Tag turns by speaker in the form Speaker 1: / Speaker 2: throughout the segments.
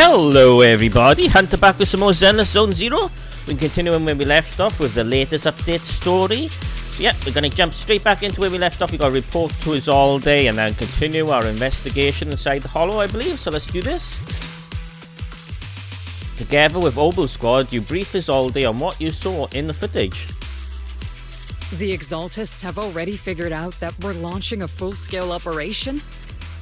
Speaker 1: Hello everybody, Hunter back with some more Zenless Zone Zero. We're continuing where we left off with the latest update story. So yeah, we're going to jump straight back into where we left off. We've got to report to us all day and then continue our investigation inside the hollow, I believe. So let's do this. Together with Obol squad, you brief us all day on what you saw in the footage.
Speaker 2: The Exaltists have already figured out that we're launching a full-scale operation?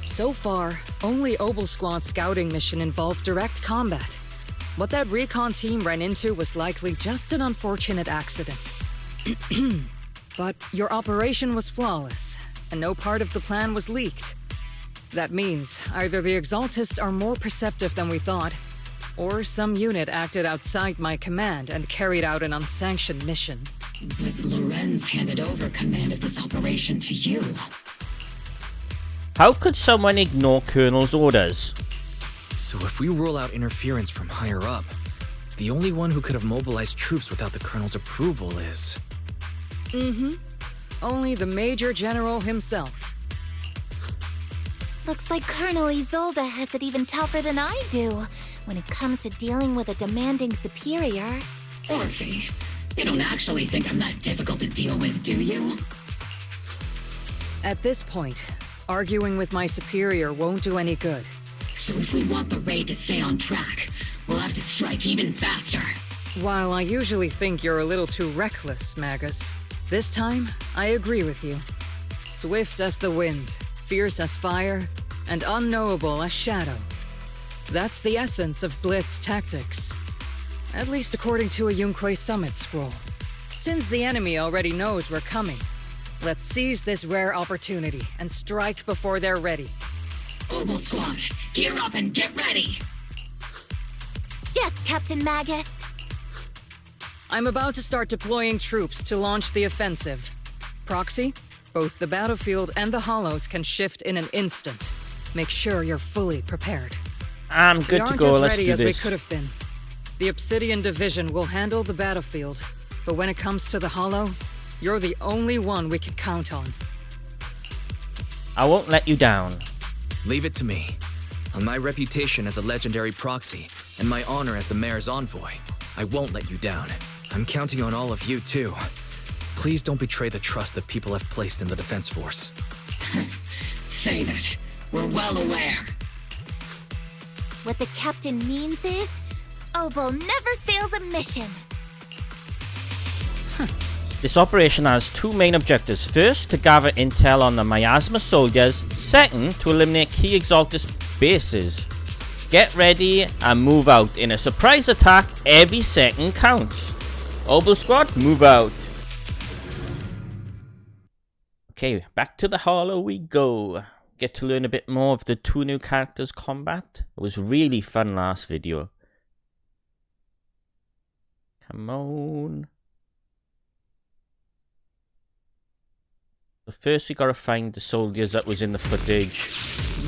Speaker 2: So far, only Obol Squad's scouting mission involved direct combat. What that recon team ran into was likely just an unfortunate accident. But your operation was flawless, and no part of the plan was leaked. That means either the Exaltists are more perceptive than we thought, or some unit acted outside my command and carried out an unsanctioned mission.
Speaker 3: But Lorenz handed over command of this operation to you.
Speaker 1: How could someone ignore Colonel's orders?
Speaker 4: So if we rule out interference from higher up, the only one who could have mobilized troops without the Colonel's approval is...
Speaker 2: Only the Major General himself.
Speaker 5: Looks like Colonel Isolde has it even tougher than I do when it comes to dealing with a demanding superior.
Speaker 3: Orphe, you don't actually think I'm that difficult to deal with, do you?
Speaker 2: At this point, arguing with my superior won't do any good.
Speaker 3: So if we want the raid to stay on track, we'll have to strike even faster.
Speaker 2: While I usually think you're a little too reckless, Magus, this time, I agree with you. Swift as the wind, fierce as fire, and unknowable as shadow. That's the essence of Blitz tactics. At least according to a Yunkui Summit scroll. Since the enemy already knows we're coming, let's seize this rare opportunity and strike before they're ready.
Speaker 3: Obol Squad, gear up and get ready!
Speaker 5: Yes, Captain Magus.
Speaker 2: I'm about to start deploying troops to launch the offensive. Proxy, both the battlefield and the hollows can shift in an instant. Make sure you're fully prepared.
Speaker 1: I'm good to go, let's do this.
Speaker 2: We aren't as ready as we could have been. The Obsidian Division will handle the battlefield, but when it comes to the hollow, you're the only one we can count on.
Speaker 1: I won't let you down.
Speaker 4: Leave it to me. On my reputation as a legendary proxy, and my honor as the mayor's envoy, I won't let you down. I'm counting on all of you, too. Please don't betray the trust that people have placed in the Defense Force.
Speaker 3: Save it. We're well aware.
Speaker 5: What the captain means is, Obol never fails a mission.
Speaker 1: This operation has two main objectives. First, to gather intel on the Miasma soldiers. Second, to eliminate key Exaltist bases. Get ready and move out. In a surprise attack, every second counts. Obol squad, move out. Okay, back to the hollow we go. Get to learn a bit more of the two new characters' combat. It was really fun last video. Come on. So first we gotta find the soldiers that was in the footage.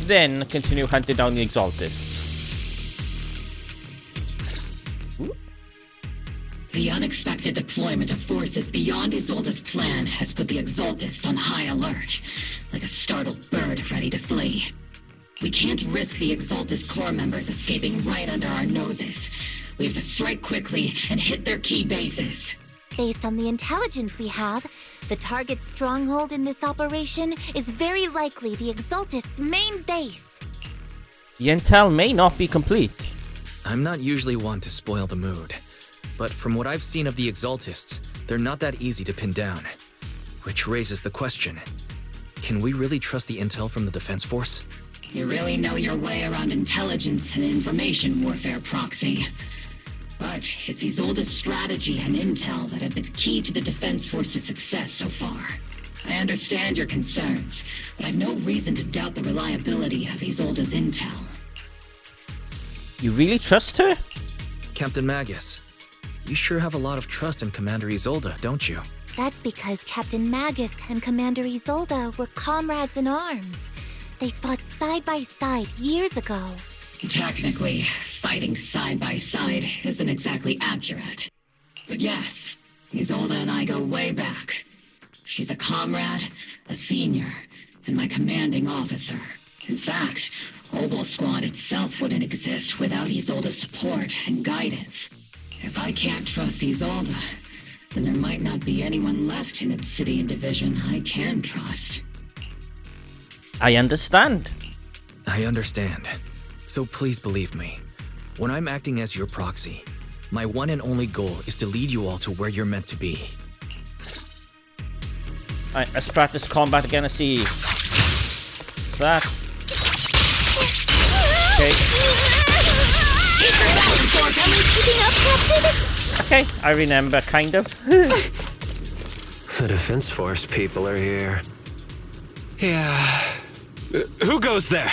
Speaker 1: Then continue hunting down the Exaltists. Ooh.
Speaker 3: The unexpected deployment of forces beyond Isolde's plan has put the Exaltists on high alert, like a startled bird ready to flee. We can't risk the Exaltist corps members escaping right under our noses. We have to strike quickly and hit their key bases.
Speaker 5: Based on the intelligence we have, the target's stronghold in this operation is very likely the Exaltist's main base.
Speaker 1: The intel may not be complete.
Speaker 4: I'm not usually one to spoil the mood, but from what I've seen of the Exaltists, they're not that easy to pin down. Which raises the question, can we really trust the intel from the Defense Force?
Speaker 3: You really know your way around intelligence and information warfare, Proxy. But it's Isolde's strategy and intel that have been key to the Defense Force's success so far. I understand your concerns, but I've no reason to doubt the reliability of Isolde's intel.
Speaker 1: You really trust her?
Speaker 4: Captain Magus, you sure have a lot of trust in Commander Isolde, don't you?
Speaker 5: That's because Captain Magus and Commander Isolde were comrades in arms. They fought side by side years ago.
Speaker 3: Technically, fighting side by side isn't exactly accurate. But yes, Isolde and I go way back. She's a comrade, a senior, and my commanding officer. In fact, Obol Squad itself wouldn't exist without Isolde's support and guidance. If I can't trust Isolde, then there might not be anyone left in Obsidian Division I can trust.
Speaker 1: I understand.
Speaker 4: I understand. So please believe me. When I'm acting as your proxy, my one and only goal is to lead you all to where you're meant to be.
Speaker 1: Alright, let's practice combat again to see. What's that? Okay. Okay, I remember, kind of.
Speaker 6: The Defense Force people are here.
Speaker 7: Yeah. Who goes there?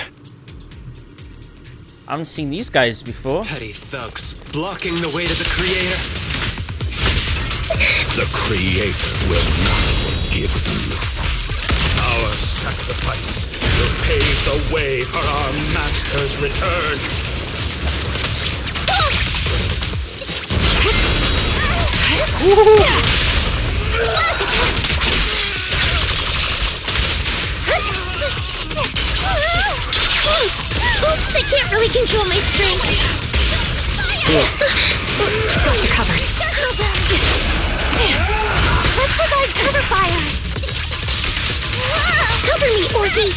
Speaker 1: I haven't seen these guys before.
Speaker 7: Petty thugs blocking the way to the Creator.
Speaker 8: The Creator will not forgive you. Our sacrifice will pave the way for our Master's return.
Speaker 5: Oops, I can't really control my strength. Got you covered. Let's provide cover fire. Cover me, Orky.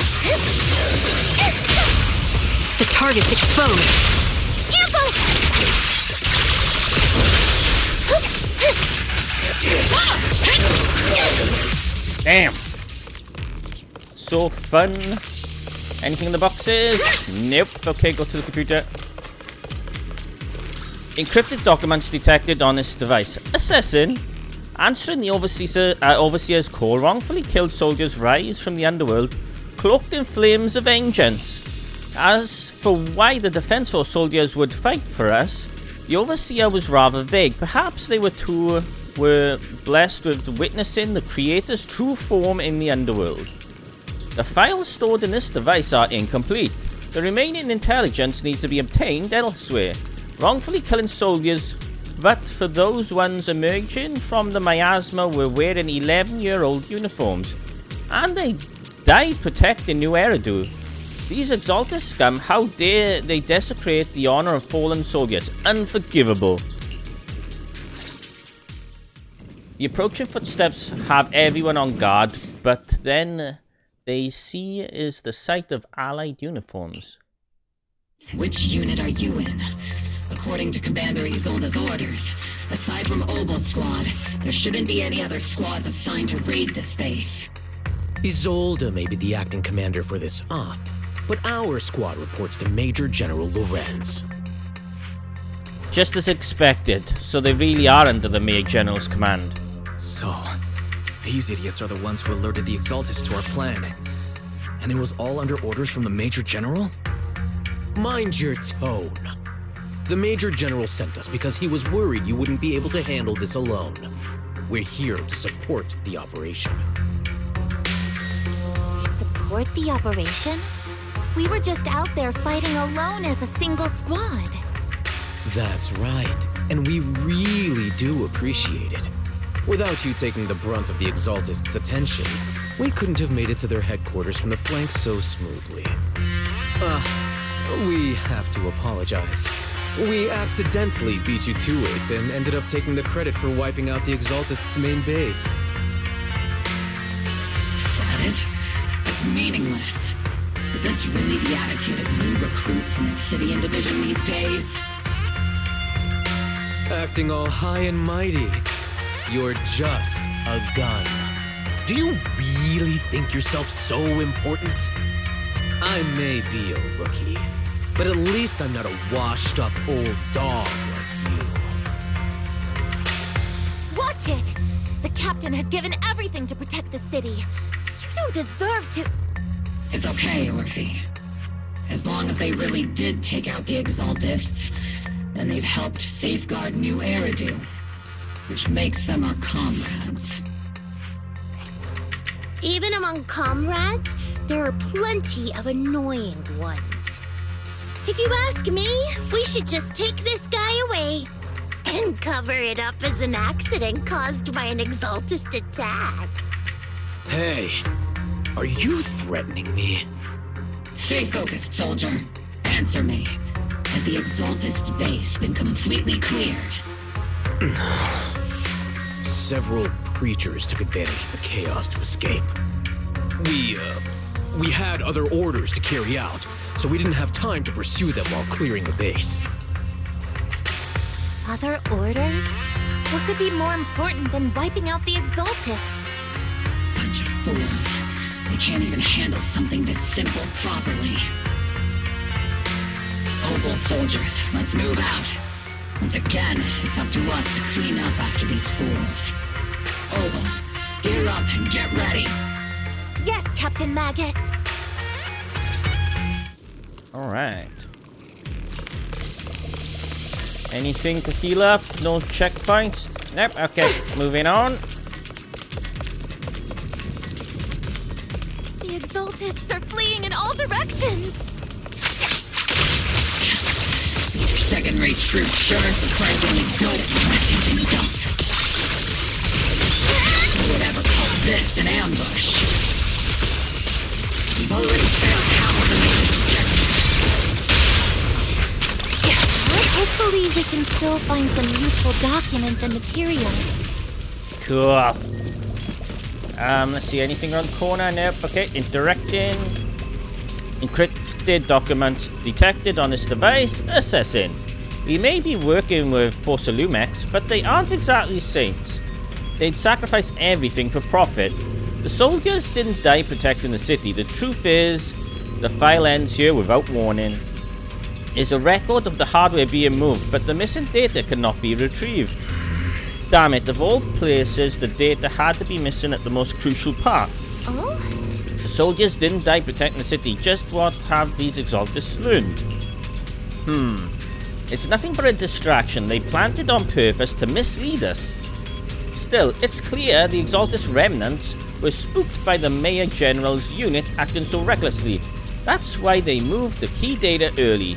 Speaker 2: The target's exposed.
Speaker 1: Damn. So fun. Anything in the boxes? Nope. Okay, go to the computer. Encrypted documents detected on this device. Assassin. Answering the Overseer's call, wrongfully killed soldiers rise from the underworld, cloaked in flames of vengeance. As for why the Defense Force soldiers would fight for us, the Overseer was rather vague. Perhaps they were blessed with witnessing the Creator's true form in the underworld. The files stored in this device are incomplete. The remaining intelligence needs to be obtained elsewhere. Wrongfully killing soldiers, but for those ones emerging from the miasma were wearing 11-year-old uniforms, and they died protecting New Eridu. These Exalted scum, how dare they desecrate the honor of fallen soldiers? Unforgivable. The approaching footsteps have everyone on guard, but then they see is the sight of Allied uniforms.
Speaker 3: Which unit are you in? According to Commander Isolde's orders, aside from Obol Squad, there shouldn't be any other squads assigned to raid this base.
Speaker 9: Isolde may be the acting commander for this op, but our squad reports to Major General Lorenz.
Speaker 1: Just as expected, so they really are under the Major General's command.
Speaker 4: So, these idiots are the ones who alerted the Exaltists to our plan. And it was all under orders from the Major General?
Speaker 9: Mind your tone. The Major General sent us because he was worried you wouldn't be able to handle this alone. We're here to support the operation.
Speaker 5: Support the operation? We were just out there fighting alone as a single squad.
Speaker 9: That's right, and we really do appreciate it. Without you taking the brunt of the Exaltists' attention, we couldn't have made it to their headquarters from the flank so smoothly. We have to apologize. We accidentally beat you to it and ended up taking the credit for wiping out the Exaltists' main base.
Speaker 3: Credit? It's meaningless. Is this really the attitude of new recruits in Obsidian Division these days?
Speaker 9: Acting all high and mighty. You're just a gun. Do you really think yourself so important? I may be a rookie, but at least I'm not a washed-up old dog like you.
Speaker 5: Watch it! The captain has given everything to protect the city. You don't deserve to...
Speaker 3: It's okay, Orphe. As long as they really did take out the Exaltists, then they've helped safeguard New Eridu, which makes them our comrades.
Speaker 5: Even among comrades, there are plenty of annoying ones. If you ask me, we should just take this guy away and cover it up as an accident caused by an Exaltist attack.
Speaker 9: Hey, are you threatening me?
Speaker 3: Stay focused, soldier. Answer me. Has the Exaltist's base been completely cleared?
Speaker 9: Several creatures took advantage of the chaos to escape. We had other orders to carry out, so we didn't have time to pursue them while clearing the base.
Speaker 5: Other orders? What could be more important than wiping out the Exaltists?
Speaker 3: Bunch of fools. They can't even handle something this simple properly. Obol soldiers, let's move out. Once again, it's up to us to clean up after these fools. Obol, gear up and get ready.
Speaker 5: Yes, Captain Magus.
Speaker 1: Alright. Anything to heal up? No checkpoints? Nope, okay, moving on.
Speaker 5: The Exaltists are fleeing in all directions.
Speaker 3: These second-rate troops sure are surprisingly good at messing things up. Who would ever call this an ambush? We've already failed half of the mission's objectives.
Speaker 5: Well, hopefully we can still find some useful documents and materials.
Speaker 1: Cool. Let's see, anything around the corner? Nope, okay, interacting. Encrypted documents detected on this device. Assessing. We may be working with Porcelumex, but they aren't exactly saints. They'd sacrifice everything for profit. The soldiers didn't die protecting the city. The truth is, the file ends here without warning. Is a record of the hardware being moved, but the missing data cannot be retrieved. Damn it, of all places, the data had to be missing at the most crucial part.
Speaker 5: Oh?
Speaker 1: The soldiers didn't die protecting the city, just what have these Exaltists learned? It's nothing but a distraction. They planned it on purpose to mislead us. Still, it's clear the Exaltist remnants were spooked by the Mayor General's unit acting so recklessly. That's why they moved the key data early.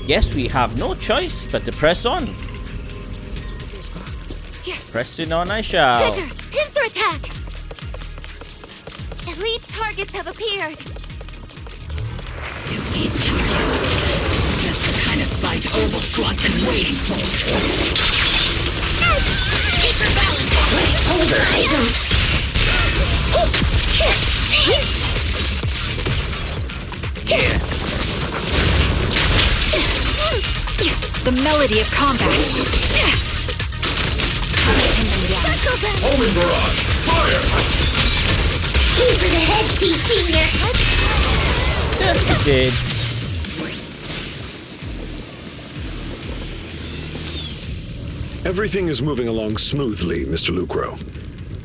Speaker 1: Guess we have no choice but to press on. Pressing on I shall.
Speaker 5: Trigger! Pincer attack! Elite targets have appeared.
Speaker 3: Elite targets. Just the kind of fight Obol Squad's been waiting for. Keep your balance, placeholder item.
Speaker 2: The melody of combat.
Speaker 8: Omen barrage! Fire!
Speaker 5: Aim for the head, Senior.
Speaker 1: Yes, we did.
Speaker 10: Everything is moving along smoothly, Mr. Lucro.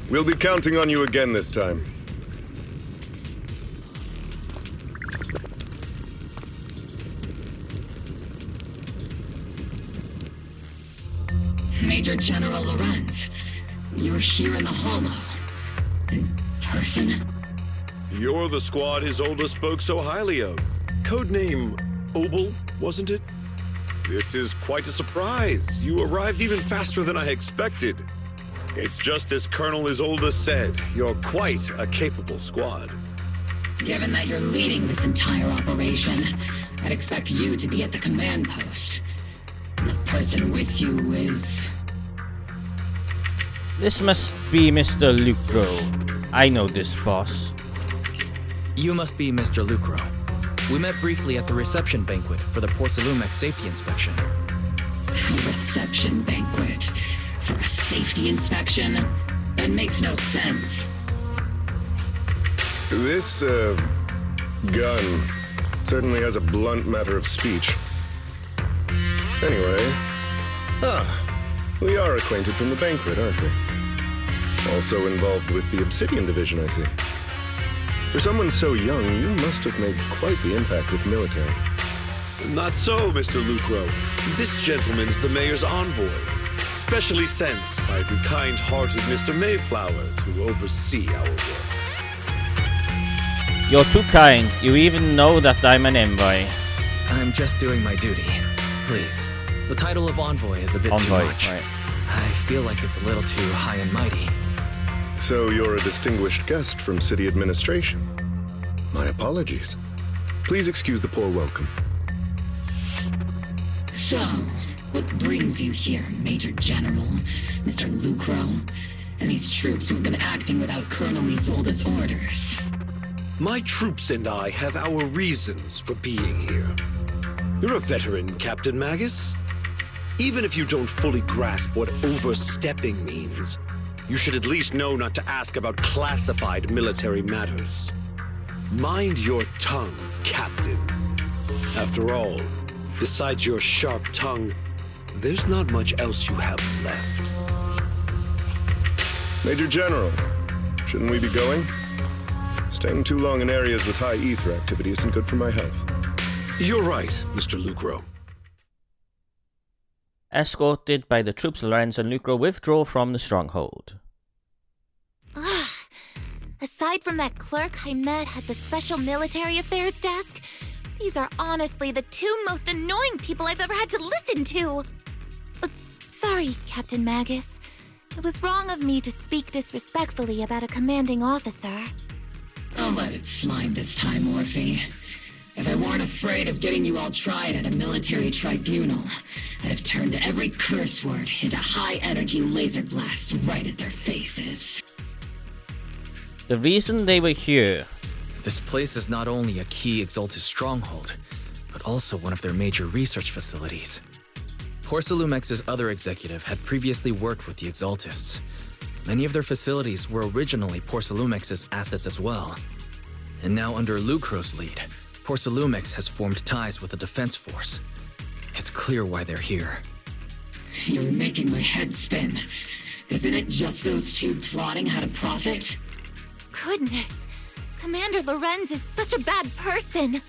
Speaker 11: We'll be counting on you again this time.
Speaker 3: Major General Lorenz, you're here in the Hollow. In person?
Speaker 10: You're the squad Isolde spoke so highly of. Codename Obol, wasn't it? This is quite a surprise. You arrived even faster than I expected. It's just as Colonel Isolde said. You're quite a capable squad.
Speaker 3: Given that you're leading this entire operation, I'd expect you to be at the command post. And the person with you is...
Speaker 1: This must be Mr. Lucro. I know this boss.
Speaker 4: You must be Mr. Lucro. We met briefly at the reception banquet for the Porcelumex safety inspection.
Speaker 3: A reception banquet for a safety inspection? That makes no sense.
Speaker 11: This, gun certainly has a blunt matter of speech. Anyway, we are acquainted from the banquet, aren't we? Also involved with the Obsidian Division, I see. For someone so young, you must have made quite the impact with the military.
Speaker 10: Not so, Mr. Lucro. This gentleman's the mayor's envoy, specially sent by the kind-hearted Mr. Mayflower to oversee our work.
Speaker 1: You're too kind. You even know that I'm an envoy.
Speaker 4: I'm just doing my duty. Please. The title of envoy is a bit too much.
Speaker 1: Right.
Speaker 4: I feel like it's a little too high and mighty.
Speaker 11: So you're a distinguished guest from city administration. My apologies. Please excuse the poor welcome.
Speaker 3: So, what brings you here, Major General, Mr. Lucro, and these troops who've been acting without Colonel Isolde's orders?
Speaker 10: My troops and I have our reasons for being here. You're a veteran, Captain Magus. Even if you don't fully grasp what overstepping means, you should at least know not to ask about classified military matters. Mind your tongue, Captain. After all, besides your sharp tongue, there's not much else you have left.
Speaker 11: Major General, shouldn't we be going? Staying too long in areas with high ether activity isn't good for my health.
Speaker 10: You're right, Mr. Lucro.
Speaker 1: Escorted by the troops, Lorenz and Lucro withdraw from the stronghold.
Speaker 5: Aside from that clerk I met at the Special Military Affairs desk, these are honestly the two most annoying people I've ever had to listen to. Sorry, Captain Magus. It was wrong of me to speak disrespectfully about a commanding officer.
Speaker 3: I'll let it slide this time, Orphe. If I weren't afraid of getting you all tried at a military tribunal, I'd have turned every curse word into high-energy laser blasts right at their faces.
Speaker 1: The reason they were here.
Speaker 4: This place is not only a key Exaltus stronghold, but also one of their major research facilities. Porcelumex's other executive had previously worked with the Exaltists. Many of their facilities were originally Porcelumex's assets as well. And now under Lucro's lead, Porcelumex has formed ties with the defense force. It's clear why they're here.
Speaker 3: You're making my head spin. Isn't it just those two plotting how to profit?
Speaker 5: Goodness, Commander Lorenz is such a bad person.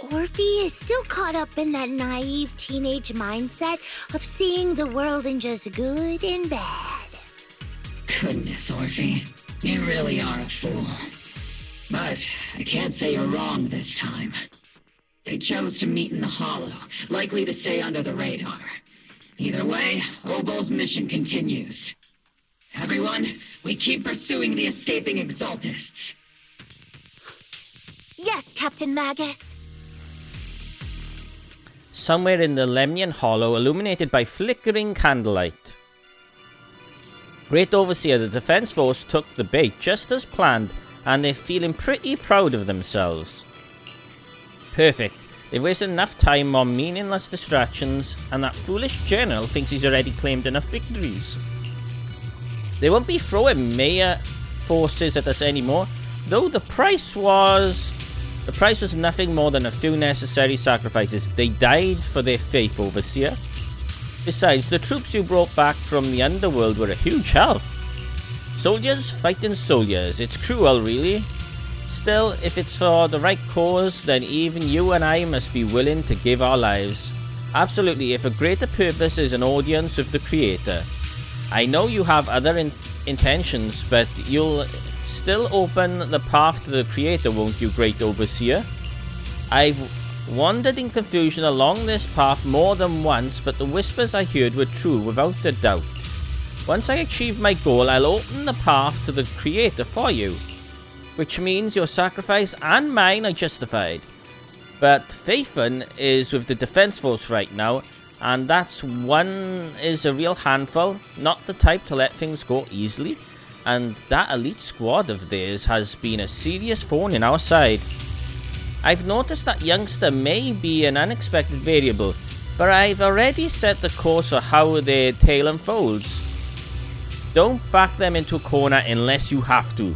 Speaker 5: Orphe is still caught up in that naive teenage mindset of seeing the world in just good and bad.
Speaker 3: Goodness, Orphe. You really are a fool. But I can't say you're wrong this time. They chose to meet in the Hollow, likely to stay under the radar. Either way, Obol's mission continues. Everyone, we keep pursuing the escaping Exaltists.
Speaker 5: Yes, Captain Magus.
Speaker 1: Somewhere in the Lemnian Hollow, illuminated by flickering candlelight. Great Overseer, the defense force took the bait just as planned, and they're feeling pretty proud of themselves. Perfect. They've wasted enough time on meaningless distractions, and that foolish general thinks he's already claimed enough victories. They won't be throwing Maya forces at us anymore, though the price was nothing more than a few necessary sacrifices. They died for their faith, Overseer. Besides, the troops you brought back from the underworld were a huge help. Soldiers fighting soldiers. It's cruel, really. Still, if it's for the right cause, then even you and I must be willing to give our lives. Absolutely, if a greater purpose is an audience with the Creator. I know you have other intentions, but you'll still open the path to the Creator, won't you, Great Overseer? I've wandered in confusion along this path more than once, but the whispers I heard were true without a doubt. Once I achieve my goal, I'll open the path to the Creator for you, which means your sacrifice and mine are justified. But Faithful is with the defense force right now, and that's one is a real handful, not the type to let things go easily, and that elite squad of theirs has been a serious thorn in our side. I've noticed that youngster may be an unexpected variable, but I've already set the course for how their tale unfolds. Don't back them into a corner unless you have to.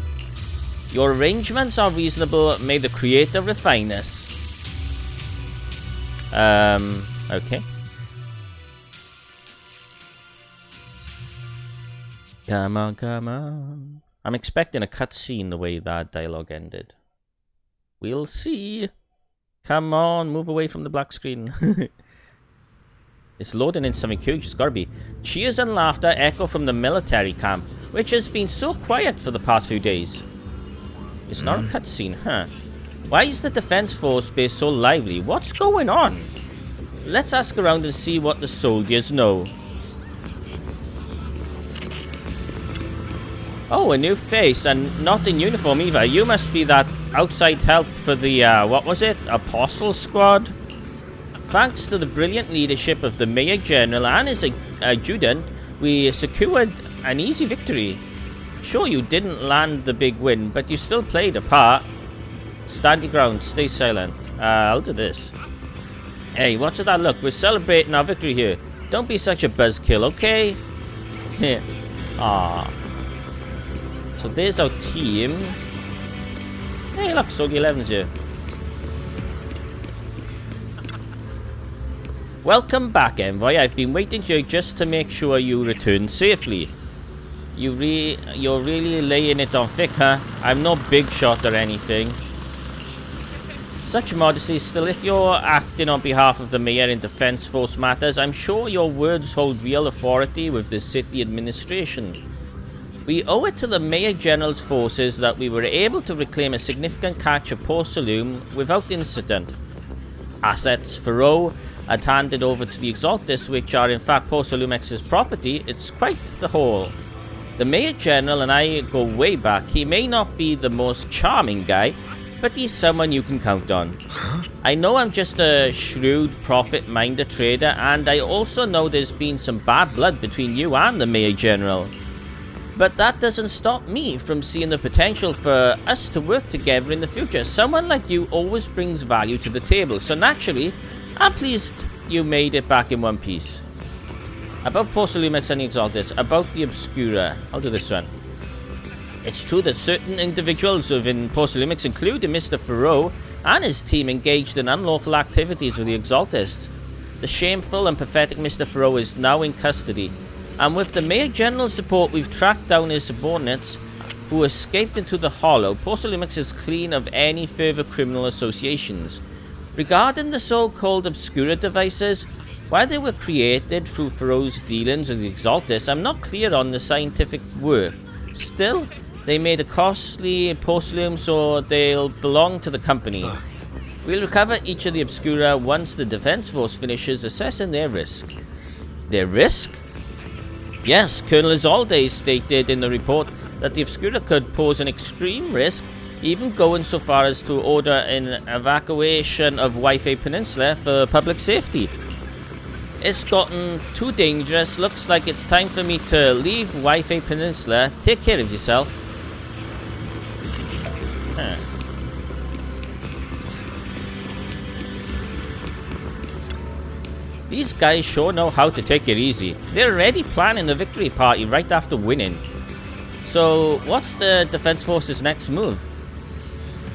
Speaker 1: Your arrangements are reasonable, may the Creator refine us. Okay. Come on, come on. I'm expecting a cutscene the way that dialogue ended. We'll see. Come on, move away from the black screen. It's loading in something huge, it's gotta be. Cheers and laughter echo from the military camp, which has been so quiet for the past few days. It's not a cutscene, huh? Why is the defense force base so lively? What's going on? Let's ask around and see what the soldiers know. Oh, a new face, and not in uniform either. You must be that outside help for the, what was it? Apostle Squad? Thanks to the brilliant leadership of the Mayor General and his adjutant, we secured an easy victory. Sure, you didn't land the big win, but you still played a part. Stand your ground, stay silent. I'll do this. Hey, what's that look? We're celebrating our victory here. Don't be such a buzzkill, okay? Ah. So there's our team. Hey, look, Soldier 11's here. Welcome back, Envoy. I've been waiting here just to make sure you return safely. You're really laying it on thick, huh? I'm no big shot or anything. Such modesty, still, if you're acting on behalf of the Mayor in Defense Force matters, I'm sure your words hold real authority with the city administration. We owe it to the Mayor General's forces that we were able to reclaim a significant catch of porcelain without incident. Assets Pharaoh had handed over to the Exaltis, which are in fact Porcelumex's property. It's quite the haul. The Mayor General and I go way back. He may not be the most charming guy, but he's someone you can count on. I know I'm just a shrewd, profit-minded trader, and I also know there's been some bad blood between you and the Mayor General. But that doesn't stop me from seeing the potential for us to work together in the future. Someone like you always brings value to the table, so naturally, I'm pleased you made it back in one piece. About Porcelumex and the Exaltis, about the Obscura. I'll do this one. It's true that certain individuals within Porcelumex, including Mr. Pharaoh and his team, engaged in unlawful activities with the Exaltists. The shameful and pathetic Mr. Pharaoh is now in custody, and with the Mayor General's support, we've tracked down his subordinates who escaped into the Hollow. Porcelumex is clean of any further criminal associations. Regarding the so-called Obscura devices, while they were created through Pharaoh's dealings with the Exaltis, I'm not clear on the scientific worth. Still, they made a costly porcelain, so they'll belong to the company. We'll recover each of the Obscura once the Defense Force finishes assessing their risk. Their risk? Yes, Colonel Isolde stated in the report that the Obscura could pose an extreme risk, even going so far as to order an evacuation of Wi-Fi Peninsula for public safety. It's gotten too dangerous. Looks like it's time for me to leave Wi-Fi Peninsula. Take care of yourself. Huh. These guys sure know how to take it easy. They're already planning the victory party right after winning. So, what's the Defense Force's next move?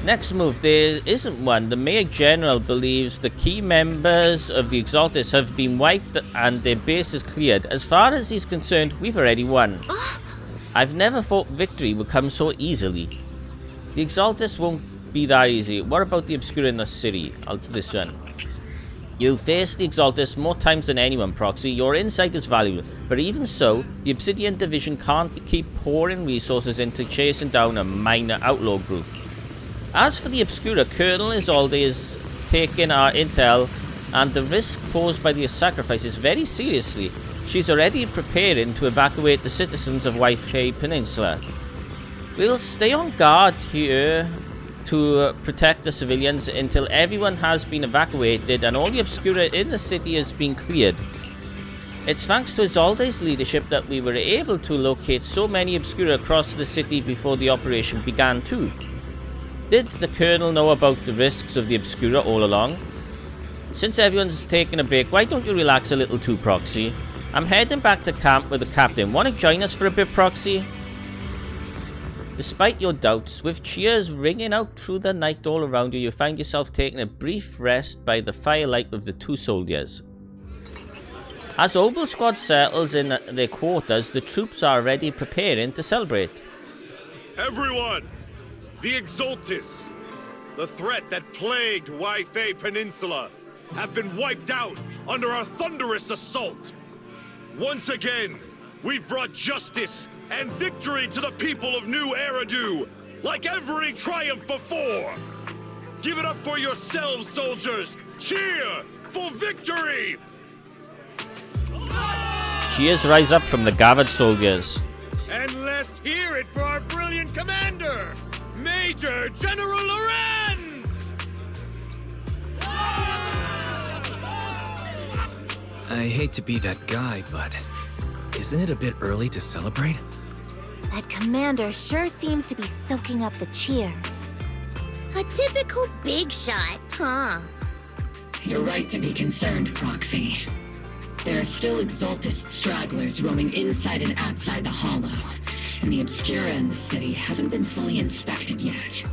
Speaker 1: Next move, there isn't one. The Mayor General believes the key members of the Exaltis have been wiped and their base is cleared. As far as he's concerned, we've already won. I've never thought victory would come so easily. The Exaltis won't be that easy. What about the Obscura in the city? I'll do this one. You faced the Exaltis more times than anyone, Proxy. Your insight is valuable. But even so, the Obsidian Division can't keep pouring resources into chasing down a minor outlaw group. As for the Obscura, Colonel Isolde is taking our intel and the risk posed by the sacrifices very seriously. She's already preparing to evacuate the citizens of Wi-Fi Peninsula. We'll stay on guard here to protect the civilians until everyone has been evacuated and all the Obscura in the city has been cleared. It's thanks to Isolde's leadership that we were able to locate so many Obscura across the city before the operation began too. Did the Colonel know about the risks of the Obscura all along? Since everyone's taking a break, why don't you relax a little too, Proxy? I'm heading back to camp with the captain. Want to join us for a bit, Proxy? Despite your doubts, with cheers ringing out through the night all around you, you find yourself taking a brief rest by the firelight with the two soldiers. As Obol Squad settles in their quarters, the troops are already preparing to celebrate.
Speaker 10: Everyone! The Exaltis, the threat that plagued Wi-Fi Peninsula, have been wiped out under our thunderous assault. Once again, we've brought justice and victory to the people of New Eridu, like every triumph before. Give it up for yourselves, soldiers. Cheer for victory!
Speaker 1: Cheers rise up from the gathered soldiers.
Speaker 8: And let's hear it for our brilliant commander, Major General Lorenz!
Speaker 4: I hate to be that guy, but isn't it a bit early to celebrate?
Speaker 5: That commander sure seems to be soaking up the cheers. A typical big shot, huh?
Speaker 3: You're right to be concerned, Proxy. There are still Exaltist stragglers roaming inside and outside the Hollow, and the Obscura in the city haven't been fully inspected yet.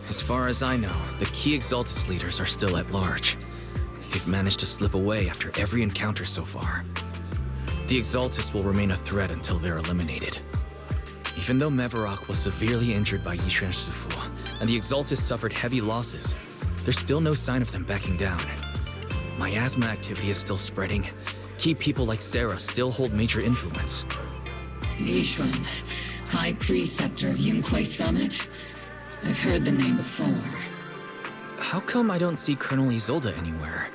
Speaker 4: As far as I know, the key Exaltist leaders are still at large. They've managed to slip away after every encounter so far. The Exaltists will remain a threat until they're eliminated. Even though Mevarok was severely injured by Yishuan Shifu, and the Exaltists suffered heavy losses, there's still no sign of them backing down. Miasma activity is still spreading. Key people like Sarah still hold major influence.
Speaker 3: Yishuan, High Preceptor of Yunkui Summit? I've heard the name before.
Speaker 4: How come I don't see Colonel Isolde anywhere?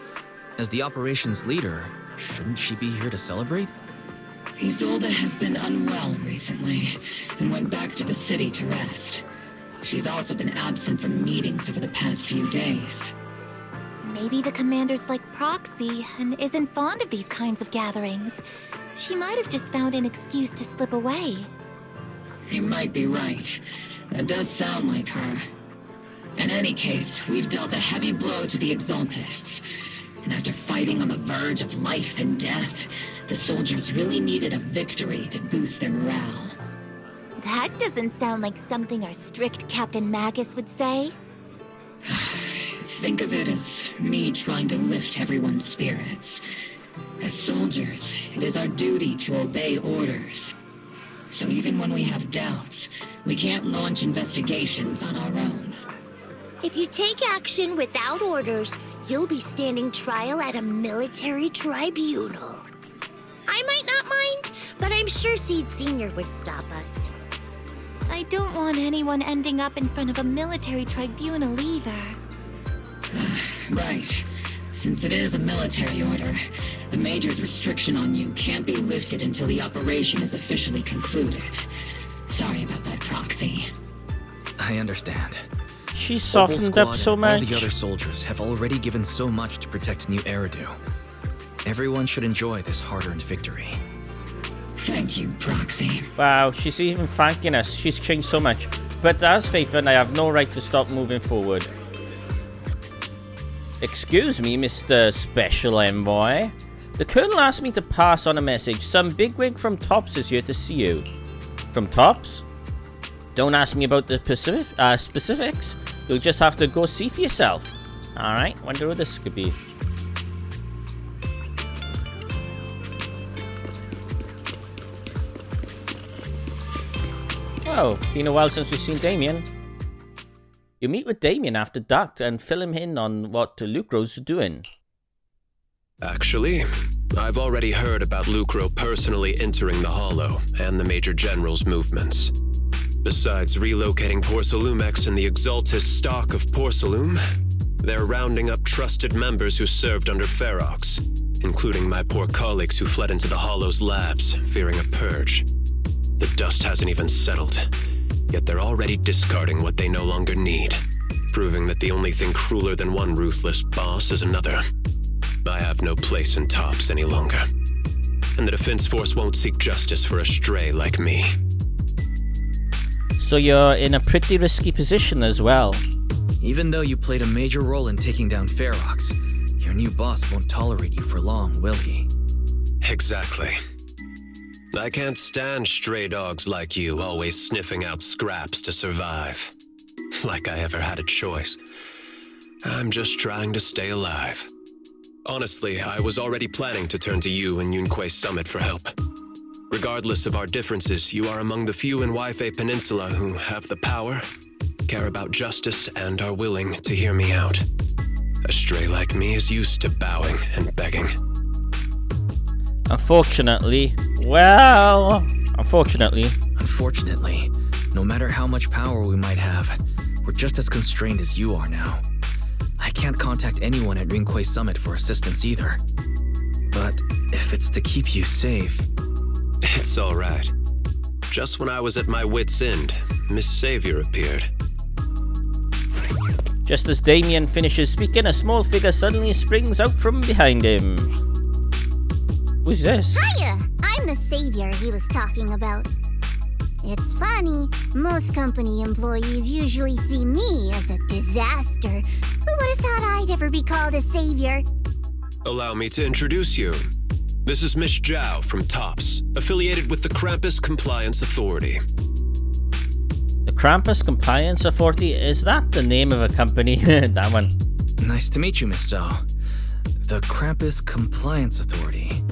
Speaker 4: As the operations leader, shouldn't she be here to celebrate?
Speaker 3: Isolde has been unwell recently, and went back to the city to rest. She's also been absent from meetings over the past few days.
Speaker 5: Maybe the commander's like Proxy and isn't fond of these kinds of gatherings. She might have just found an excuse to slip away.
Speaker 3: You might be right. That does sound like her. In any case, we've dealt a heavy blow to the Exaltists. And after fighting on the verge of life and death, the soldiers really needed a victory to boost their morale.
Speaker 5: That doesn't sound like something our strict Captain Magus would say.
Speaker 3: Think of it as me trying to lift everyone's spirits. As soldiers, it is our duty to obey orders. So even when we have doubts, we can't launch investigations on our own.
Speaker 5: If you take action without orders, you'll be standing trial at a military tribunal. I might not mind, but I'm sure Seed Sr. would stop us. I don't want anyone ending up in front of a military tribunal either.
Speaker 3: Right. Since it is a military order, the Major's restriction on you can't be lifted until the operation is officially concluded. Sorry about that, Proxy.
Speaker 4: I understand.
Speaker 1: She softened up so much.
Speaker 4: All the other soldiers have already given so much to protect New Eridu. Everyone should enjoy this hard-earned victory.
Speaker 3: Thank you, Proxy.
Speaker 1: Wow, she's even thanking us. She's changed so much. But as Faithful, I have no right to stop moving forward. Excuse me, Mr. Special Envoy. The Colonel asked me to pass on a message. Some bigwig from TOPS is here to see you. From TOPS? Don't ask me about the specifics. You'll just have to go see for yourself. Alright, wonder what this could be. Oh, been a while since we've seen Damien. You meet with Damien after dark and fill him in on what Lucro's doing.
Speaker 10: Actually, I've already heard about Lucro personally entering the Hollow and the Major General's movements. Besides relocating Porcelumex and the Exaltist stock of Porcelume, they're rounding up trusted members who served under Ferox, including my poor colleagues who fled into the Hollow's labs, fearing a purge. The dust hasn't even settled, yet they're already discarding what they no longer need, proving that the only thing crueler than one ruthless boss is another. I have no place in TOPS any longer, and the Defense Force won't seek justice for a stray like me.
Speaker 1: So you're in a pretty risky position as well.
Speaker 4: Even though you played a major role in taking down Ferox, your new boss won't tolerate you for long, will he?
Speaker 10: Exactly. I can't stand stray dogs like you always sniffing out scraps to survive. Like I ever had a choice. I'm just trying to stay alive. Honestly, I was already planning to turn to you and Yunkui Summit for help. Regardless of our differences, you are among the few in Waifei Peninsula who have the power, care about justice, and are willing to hear me out. A stray like me is used to bowing and begging.
Speaker 1: Unfortunately,
Speaker 4: no matter how much power we might have, we're just as constrained as you are now. I can't contact anyone at Yunkui Summit for assistance either. But if it's to keep you safe...
Speaker 10: It's all right.
Speaker 7: Just when I was at my wit's end, Miss Savior appeared.
Speaker 1: Just as Damien finishes speaking, a small figure suddenly springs out from behind him. Who's this?
Speaker 5: Hiya! I'm the savior he was talking about. It's funny, most company employees usually see me as a disaster. Who would have thought I'd ever be called a savior?
Speaker 7: Allow me to introduce you. This is Miss Zhao from TOPS, affiliated with the Krampus Compliance Authority.
Speaker 1: The Krampus Compliance Authority? Is that the name of a company? That one.
Speaker 4: Nice to meet you, Miss Zhao. The Krampus Compliance Authority.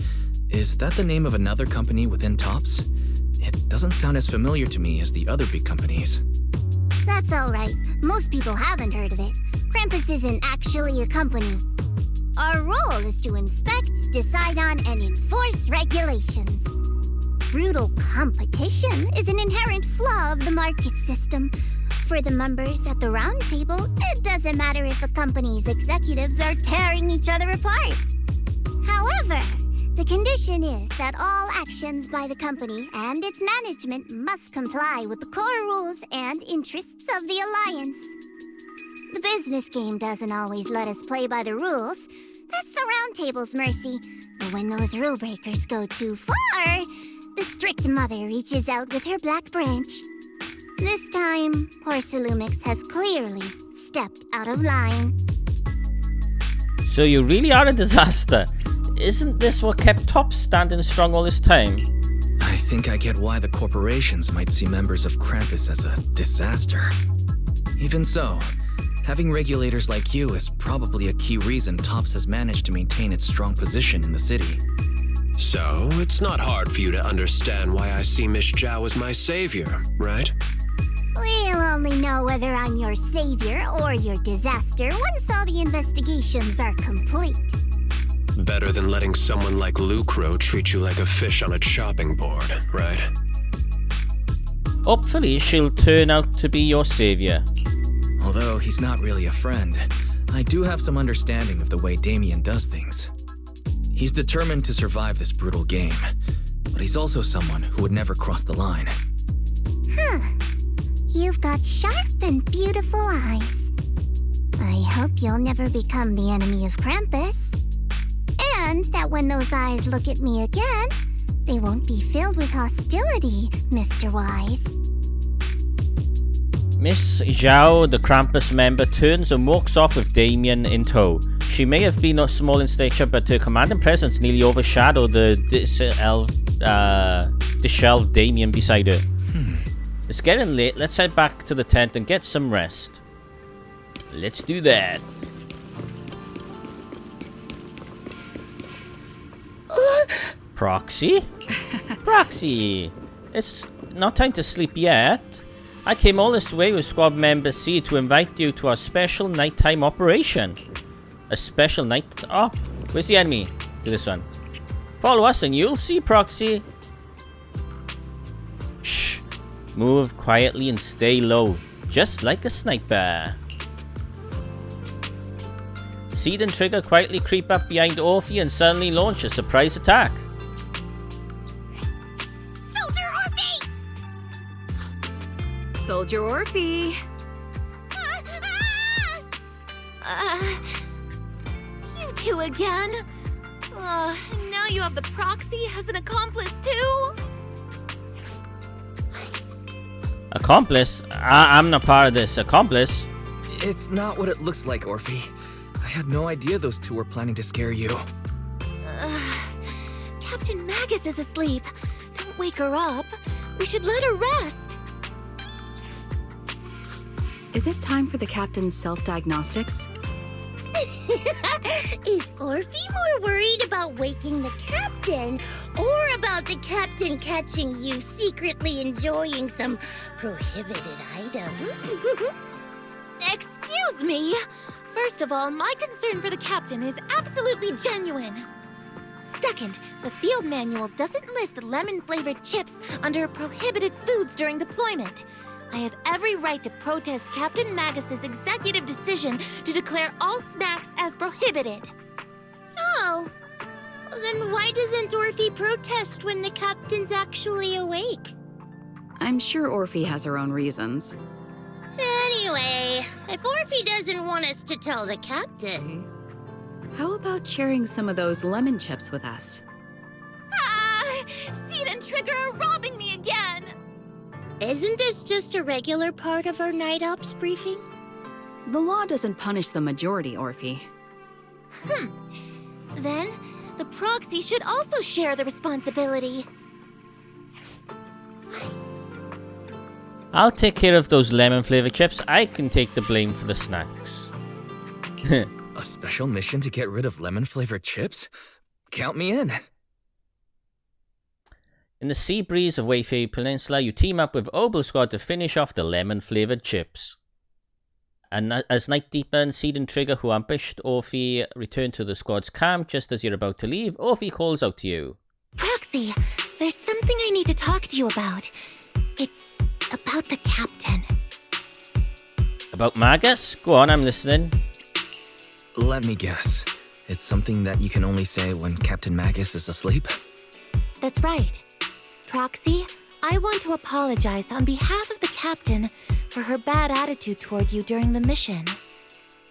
Speaker 4: Is that the name of another company within TOPS? It doesn't sound as familiar to me as the other big companies.
Speaker 5: That's alright. Most people haven't heard of it. Krampus isn't actually a company. Our role is to inspect, decide on, and enforce regulations. Brutal competition is an inherent flaw of the market system. For the members at the round table, it doesn't matter if a company's executives are tearing each other apart. However, the condition is that all actions by the company and its management must comply with the core rules and interests of the Alliance. The business game doesn't always let us play by the rules. That's the Round Table's mercy. But when those rule breakers go too far, the strict mother reaches out with her black branch. This time, Porcelumix has clearly stepped out of line.
Speaker 1: So you really are a disaster. Isn't this what kept TOPS standing strong all this time?
Speaker 4: I think I get why the corporations might see members of Krampus as a disaster. Even so, having regulators like you is probably a key reason TOPS has managed to maintain its strong position in the city.
Speaker 7: So, it's not hard for you to understand why I see Miss Zhao as my savior, right?
Speaker 5: We'll only know whether I'm your savior or your disaster once all the investigations are complete.
Speaker 7: Better than letting someone like Lucro treat you like a fish on a chopping board, right?
Speaker 1: Hopefully she'll turn out to be your savior.
Speaker 4: Although he's not really a friend, I do have some understanding of the way Damien does things. He's determined to survive this brutal game, but he's also someone who would never cross the line.
Speaker 5: Huh. You've got sharp and beautiful eyes. I hope you'll never become the enemy of Krampus. And that when those eyes look at me again, they won't be filled with hostility, Mr. Wise.
Speaker 1: Miss Zhao, the Krampus member, turns and walks off with Damien in tow. She may have been small in stature, but her commanding presence nearly overshadowed the disheveled Damien beside her. It's getting late, let's head back to the tent and get some rest. Let's do that. Proxy? Proxy! It's not time to sleep yet. I came all this way with Squad Member C to invite you to our special nighttime operation. A special night op. Where's the enemy? Do this one. Follow us and you'll see, Proxy. Shh. Move quietly and stay low, just like a sniper. Seed and Trigger quietly creep up behind Orphe and suddenly launch a surprise attack.
Speaker 5: Soldier Orphe!
Speaker 2: Soldier Orphe!
Speaker 12: You two again? Now you have the proxy as an accomplice too?
Speaker 1: Accomplice? I'm not part of this. Accomplice?
Speaker 4: It's not what it looks like, Orphe. I had no idea those two were planning to scare you.
Speaker 12: Captain Magus is asleep. Don't wake her up. We should let her rest.
Speaker 13: Is it time for the captain's self-diagnostics?
Speaker 5: Is Orphe more worried about waking the captain or about the captain catching you secretly enjoying some prohibited items?
Speaker 12: Excuse me. First of all, my concern for the captain is absolutely genuine. Second, the field manual doesn't list lemon-flavored chips under prohibited foods during deployment. I have every right to protest Captain Magus's executive decision to declare all snacks as prohibited.
Speaker 5: Oh. Then why doesn't Orphe protest when the captain's actually awake?
Speaker 13: I'm sure Orphe has her own reasons.
Speaker 5: Anyway, if Orphe doesn't want us to tell the captain...
Speaker 13: How about sharing some of those lemon chips with us?
Speaker 12: Ah! Seed and Trigger are robbing me again!
Speaker 5: Isn't this just a regular part of our night ops briefing?
Speaker 13: The law doesn't punish the majority, Orphe.
Speaker 12: Then, the proxy should also share the responsibility.
Speaker 1: I'll take care of those lemon-flavored chips. I can take the blame for the snacks.
Speaker 4: A special mission to get rid of lemon-flavored chips? Count me in.
Speaker 1: In the sea breeze of Wayfair Peninsula, you team up with Obol Squad to finish off the lemon-flavored chips. And as night deepens, Seed and Trigger, who ambushed Orphe, return to the squad's camp. Just as you're about to leave, Orphe calls out to you.
Speaker 12: Proxy, there's something I need to talk to you about. It's about the captain.
Speaker 1: About Magus? Go on, I'm listening.
Speaker 4: Let me guess. It's something that you can only say when Captain Magus is asleep?
Speaker 12: That's right. Proxy, I want to apologize on behalf of the captain for her bad attitude toward you during the mission.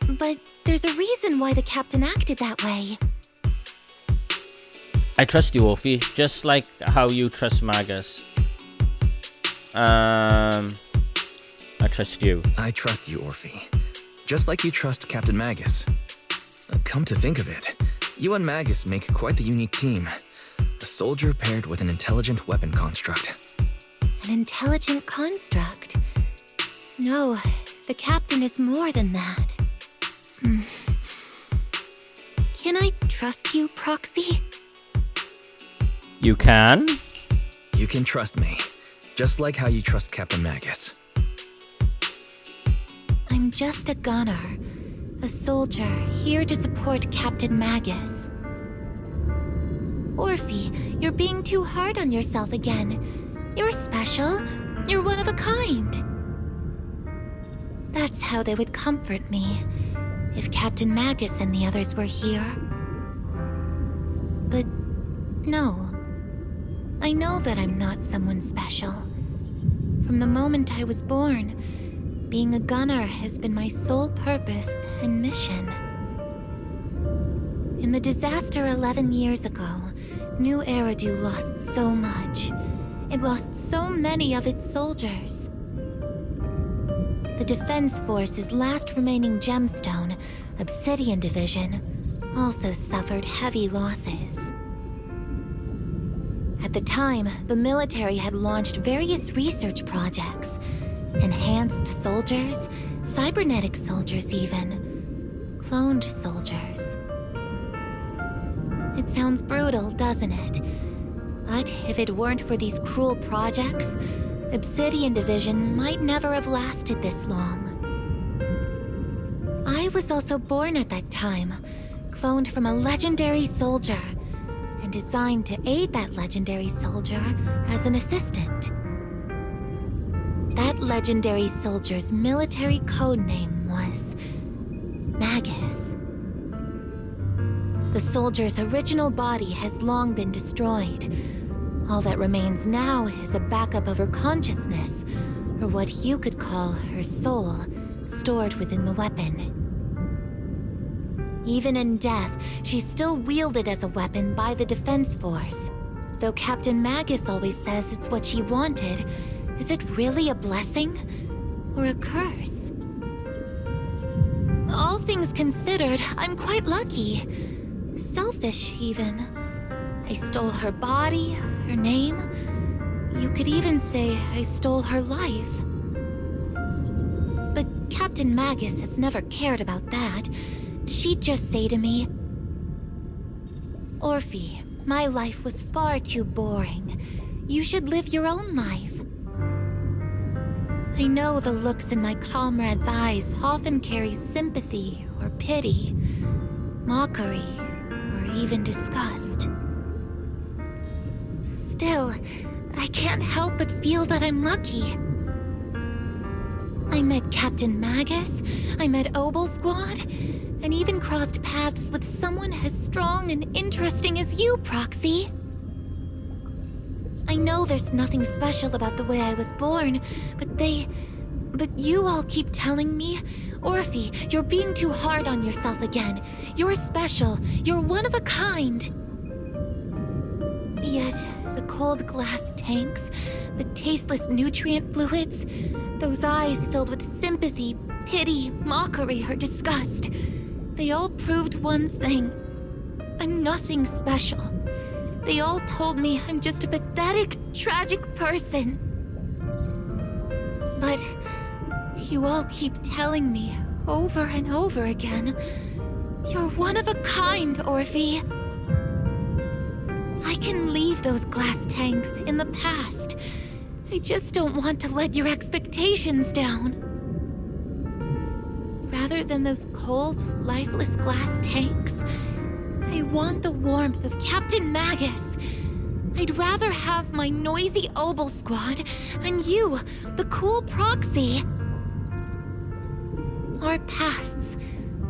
Speaker 12: But there's a reason why the captain acted that way.
Speaker 1: I trust you, Orphe, just like how you trust Magus. I trust you.
Speaker 4: I trust you, Orphe. Just like you trust Captain Magus. Come to think of it, you and Magus make quite the unique team. A soldier paired with an intelligent weapon construct.
Speaker 12: An intelligent construct? No, the captain is more than that. Can I trust you, Proxy?
Speaker 1: You can?
Speaker 4: You can trust me, just like how you trust Captain Magus.
Speaker 12: I'm just a gunner, a soldier here to support Captain Magus. Orphe, you're being too hard on yourself again. You're special. You're one of a kind. That's how they would comfort me, if Captain Magus and the others were here. But no. I know that I'm not someone special. From the moment I was born, being a gunner has been my sole purpose and mission. In the disaster 11 years ago, New Eridu lost so much. It lost so many of its soldiers. The Defense Force's last remaining gemstone, Obsidian Division, also suffered heavy losses. At the time, the military had launched various research projects. Enhanced soldiers, cybernetic soldiers even, cloned soldiers. It sounds brutal, doesn't it? But if it weren't for these cruel projects, Obsidian Division might never have lasted this long. I was also born at that time, cloned from a legendary soldier, and designed to aid that legendary soldier as an assistant. That legendary soldier's military codename was Magus. The soldier's original body has long been destroyed. All that remains now is a backup of her consciousness, or what you could call her soul, stored within the weapon. Even in death, she's still wielded as a weapon by the Defense Force. Though Captain Magus always says it's what she wanted, is it really a blessing or a curse? All things considered, I'm quite lucky. Selfish, even. I stole her body, her name. You could even say I stole her life. But Captain Magus has never cared about that. She'd just say to me, Orphe, my life was far too boring. You should live your own life. I know the looks in my comrades' eyes often carry sympathy or pity, mockery, or even disgust. Still, I can't help but feel that I'm lucky. I met Captain Magus, I met Obol Squad, and even crossed paths with someone as strong and interesting as you, Proxy. I know there's nothing special about the way I was born, but you all keep telling me, Orphe, you're being too hard on yourself again. You're special. You're one of a kind. Yet, the cold glass tanks, the tasteless nutrient fluids, those eyes filled with sympathy, pity, mockery, or disgust, they all proved one thing. I'm nothing special. They all told me I'm just a pathetic, tragic person. But you all keep telling me, over and over again, you're one of a kind, Orphe. I can leave those glass tanks in the past. I just don't want to let your expectations down. Rather than those cold, lifeless glass tanks, I want the warmth of Captain Magus. I'd rather have my noisy Obol squad and you, the cool proxy. Our pasts,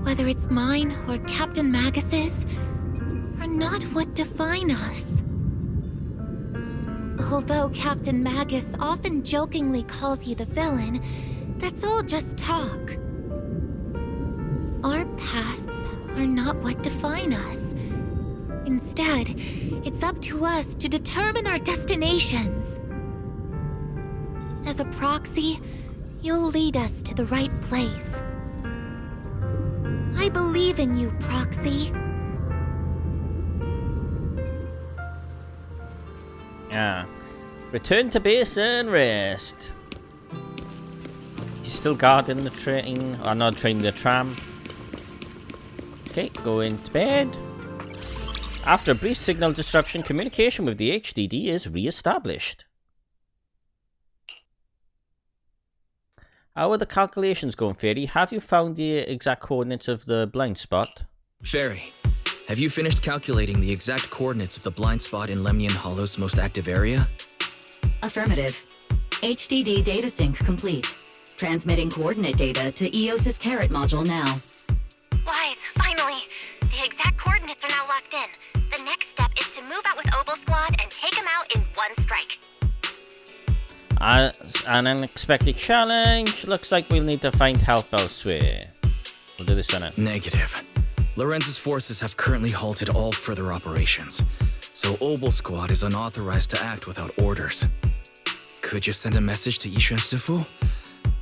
Speaker 12: whether it's mine or Captain Magus's, are not what define us. Although Captain Magus often jokingly calls you the villain, that's all just talk. Our pasts are not what define us. Instead, it's up to us to determine our destinations. As a proxy, you'll lead us to the right place. I believe in you, Proxy.
Speaker 1: Yeah. Return to base and rest. He's still guarding the train, or not train, the tram. Okay, go into bed. After a brief signal disruption, communication with the HDD is re-established. How are the calculations going, Fairy? Have you found the exact coordinates of the blind spot?
Speaker 4: Fairy, have you finished calculating the exact coordinates of the blind spot in Lemnian Hollow's most active area?
Speaker 3: Affirmative. HDD data sync complete. Transmitting coordinate data to EOS's Carrot module now.
Speaker 5: Wise, finally! The exact coordinates are now locked in. The next step is to move out with Obol Squad and take them out in one strike.
Speaker 1: As an unexpected challenge, looks like we'll need to find help elsewhere. We'll do this one.
Speaker 4: Negative. Lorenz's forces have currently halted all further operations, so Obol Squad is unauthorized to act without orders. Could you send a message to Yishuan Sufu?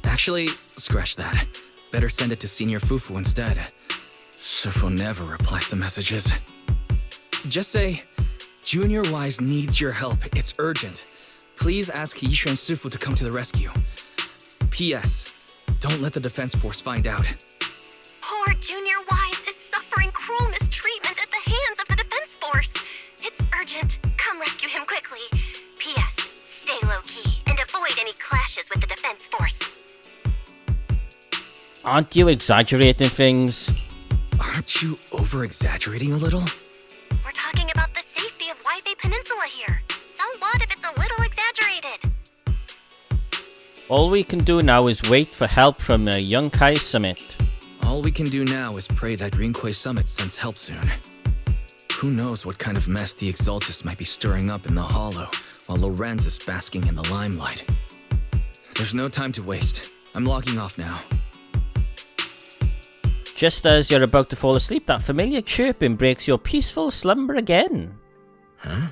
Speaker 4: Actually, scratch that. Better send it to Senior Fufu instead. Sufu never replies to messages. Just say, Junior Wise needs your help. It's urgent. Please ask Yishuan Sufu to come to the rescue. P.S. Don't let the defense force find out.
Speaker 5: Poor Junior Wise is suffering cruel mistreatment at the hands of the defense force. It's urgent. Come rescue him quickly. P.S. Stay low-key and avoid any clashes with the defense force.
Speaker 1: Aren't you exaggerating things?
Speaker 4: Aren't you over-exaggerating a little?
Speaker 5: We're talking about the safety of Waifei Peninsula here. So what if it's a little exaggerated?
Speaker 1: All we can do now is wait for help from the Yunkui Summit.
Speaker 4: All we can do now is pray that Yunkui Summit sends help soon. Who knows what kind of mess the Exaltists might be stirring up in the Hollow, while Lorenz is basking in the limelight. There's no time to waste. I'm logging off now.
Speaker 1: Just as you're about to fall asleep, that familiar chirping breaks your peaceful slumber again.
Speaker 4: Huh?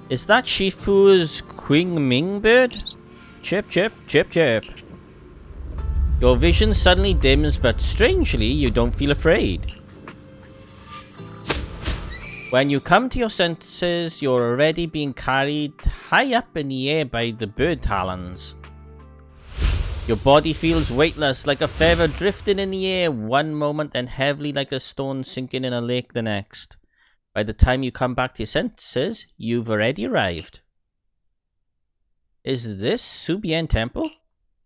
Speaker 1: Is that Shifu's Qing Ming bird? Chirp, chirp, chirp, chirp. Your vision suddenly dims, but strangely, you don't feel afraid. When you come to your senses, you're already being carried high up in the air by the bird talons. Your body feels weightless, like a feather drifting in the air one moment and heavily like a stone sinking in a lake the next. By the time you come back to your senses, you've already arrived. Is this Subian Temple?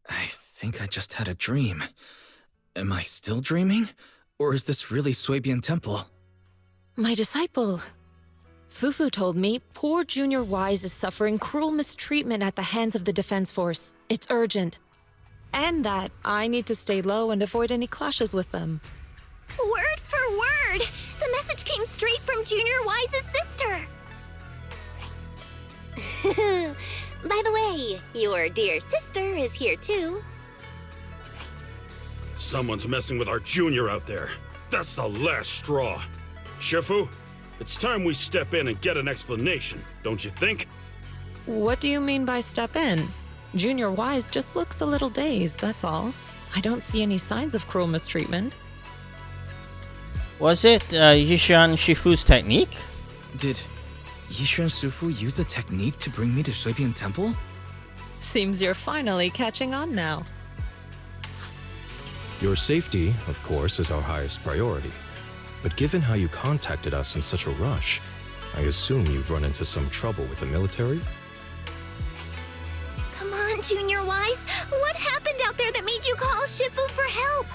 Speaker 4: I think I just had a dream. Am I still dreaming? Or is this really Subian Temple?
Speaker 14: My disciple. Fufu told me poor Junior Wise is suffering cruel mistreatment at the hands of the defense force. It's urgent. And that I need to stay low and avoid any clashes with them.
Speaker 5: Word for word! The message came straight from Junior Wise's sister! Hey, your dear sister is here too.
Speaker 8: Someone's messing with our junior out there. That's the last straw. Shifu, it's time we step in and get an explanation, don't you think?
Speaker 14: What do you mean by step in? Junior Wise just looks a little dazed, that's all. I don't see any signs of cruel mistreatment.
Speaker 1: Was it Yishan Shifu's technique?
Speaker 4: Did Yishan Shifu use a technique to bring me to Shuibian Temple?
Speaker 14: Seems you're finally catching on now.
Speaker 15: Your safety, of course, is our highest priority. But given how you contacted us in such a rush, I assume you've run into some trouble with the military?
Speaker 5: Come on, Junior Wise. What happened out there that made you call Shifu for help?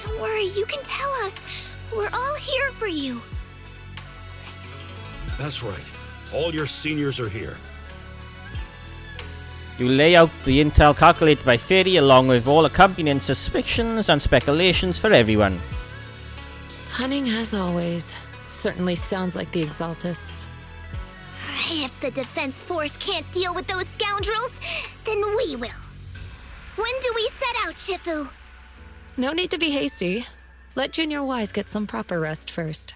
Speaker 5: Don't worry, you can tell us. We're all here for you.
Speaker 8: That's right. All your seniors are here.
Speaker 1: You lay out the intel calculated by Fairy along with all accompanying suspicions and speculations for everyone.
Speaker 14: Cunning as always. Certainly sounds like the Exaltists.
Speaker 5: If the Defense Force can't deal with those scoundrels, then we will. When do we set out, Shifu?
Speaker 14: No need to be hasty. Let Junior Wise get some proper rest first.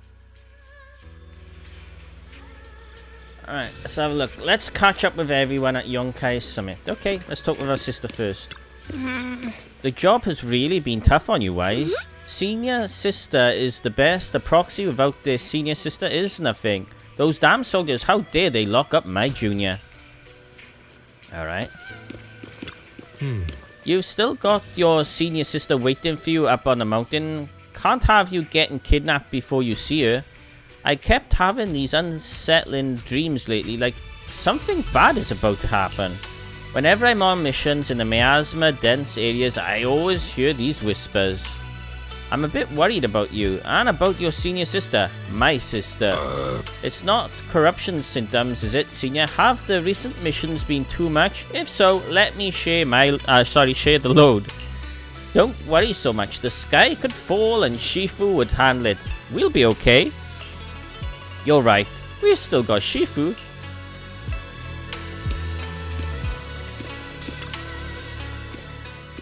Speaker 1: Alright, let's have a look. Let's catch up with everyone at Yunkui Summit. Okay, let's talk with our sister first. The job has really been tough on you, Wise. Senior sister is the best. The proxy without their senior sister is nothing. Those damn soldiers, how dare they lock up my junior? Alright. You've still got your senior sister waiting for you up on the mountain. Can't have you getting kidnapped before you see her. I kept having these unsettling dreams lately, like something bad is about to happen. Whenever I'm on missions in the miasma dense areas, I always hear these whispers. I'm a bit worried about you, and about your senior sister, my sister. It's not corruption symptoms, is it, Senior? Have the recent missions been too much? If so, let me share share the load. Don't worry so much, the sky could fall and Shifu would handle it. We'll be okay. You're right, we've still got Shifu.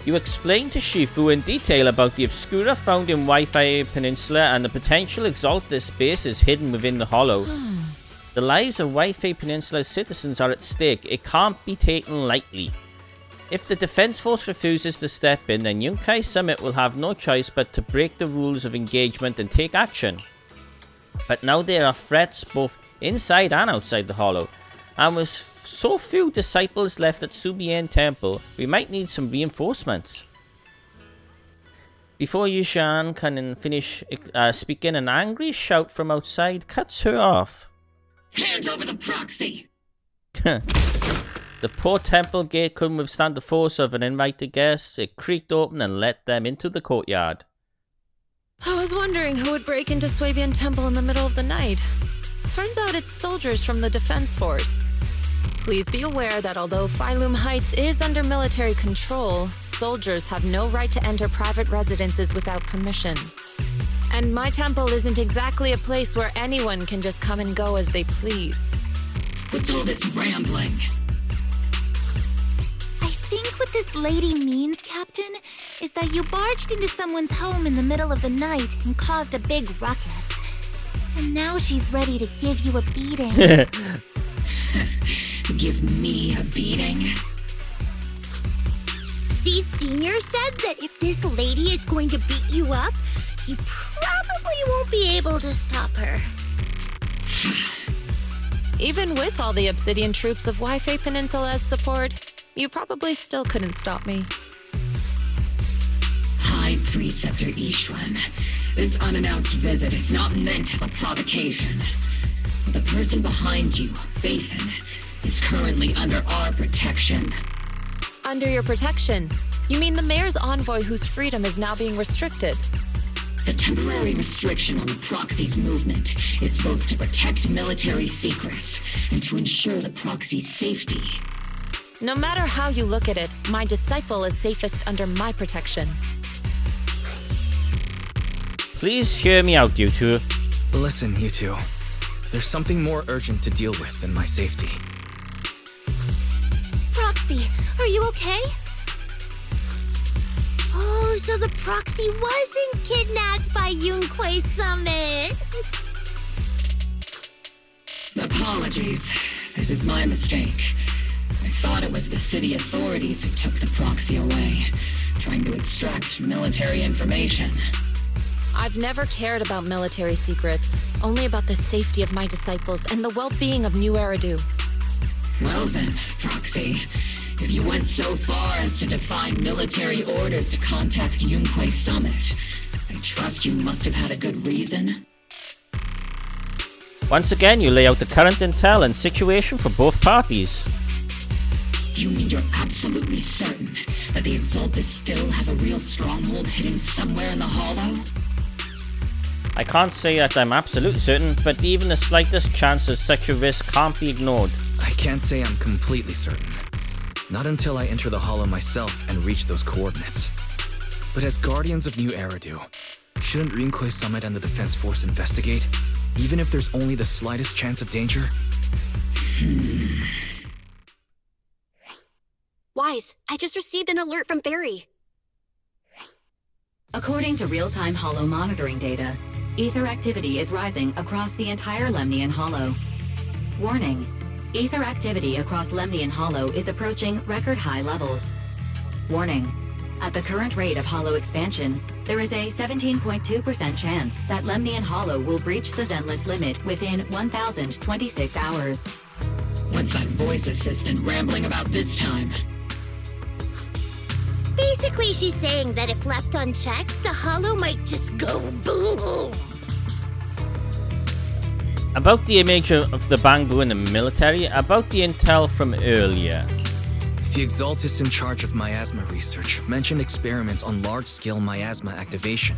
Speaker 1: You explained to Shifu in detail about the Obscura found in Wi-Fi Peninsula and the potential Exaltus bases hidden within the hollow. The lives of Wi-Fi Peninsula's citizens are at stake. It can't be taken lightly. If the Defense Force refuses to step in, then Yunkui Summit will have no choice but to break the rules of engagement and take action. But now there are threats both inside and outside the hollow, and with so few disciples left at Subian Temple, we might need some reinforcements. Before Yishan can finish speaking, an angry shout from outside cuts her off.
Speaker 3: Hand over the proxy!
Speaker 1: The poor temple gate couldn't withstand the force of an invited guest. It creaked open and let them into the courtyard.
Speaker 14: I was wondering who would break into Swabian Temple in the middle of the night. Turns out it's soldiers from the Defense Force. Please be aware that although Phylum Heights is under military control, soldiers have no right to enter private residences without permission. And my temple isn't exactly a place where anyone can just come and go as they please.
Speaker 3: What's all this rambling?
Speaker 12: I think what this lady means, Captain, is that you barged into someone's home in the middle of the night and caused a big ruckus. And now she's ready to give you a beating.
Speaker 3: Give me a beating?
Speaker 5: See, Senior said that if this lady is going to beat you up, you probably won't be able to stop her.
Speaker 14: Even with all the Obsidian troops of Wi-Fi Peninsula as support, you probably still couldn't stop me.
Speaker 3: High Preceptor Ishwan, this unannounced visit is not meant as a provocation. The person behind you, Bathan, is currently under our protection.
Speaker 14: Under your protection? You mean the mayor's envoy whose freedom is now being restricted?
Speaker 3: The temporary restriction on the proxy's movement is both to protect military secrets and to ensure the proxy's safety.
Speaker 14: No matter how you look at it, my disciple is safest under my protection.
Speaker 1: Please hear me out, you two.
Speaker 4: Listen, you two. There's something more urgent to deal with than my safety.
Speaker 12: Proxy Proxy, are you okay?
Speaker 5: Oh, so the proxy wasn't kidnapped by Yunkui Summit.
Speaker 3: Apologies. This is my mistake. I thought it was the city authorities who took the proxy away, trying to extract military information.
Speaker 14: I've never cared about military secrets, only about the safety of my disciples and the well-being of New Eridu.
Speaker 3: Well then, Proxy, if you went so far as to defy military orders to contact Yunkui Summit, I trust you must have had a good reason.
Speaker 1: Once again, you lay out the current intel and situation for both parties.
Speaker 3: You mean you're absolutely certain that the Exaltus still have a real stronghold hidden somewhere in the Hollow?
Speaker 1: I can't say that I'm absolutely certain, but even the slightest chance of such a risk can't be ignored.
Speaker 4: I can't say I'm completely certain. Not until I enter the Hollow myself and reach those coordinates. But as Guardians of New Eridu, shouldn't Yunkui Summit and the Defense Force investigate, even if there's only the slightest chance of danger?
Speaker 16: Wise, I just received an alert from Barry.
Speaker 17: According to real-time Hollow monitoring data, ether activity is rising across the entire Lemnian Hollow. Warning, ether activity across Lemnian Hollow is approaching record-high levels. Warning, at the current rate of Hollow expansion, there is a 17.2% chance that Lemnian Hollow will breach the Zenless limit within 1,026 hours.
Speaker 3: What's that voice assistant rambling about this time?
Speaker 5: Basically, she's saying that if left unchecked, the Hollow might just go boom.
Speaker 1: About the image of the bamboo in the military, about the intel from earlier.
Speaker 4: The Exaltus in charge of miasma research mentioned experiments on large-scale miasma activation.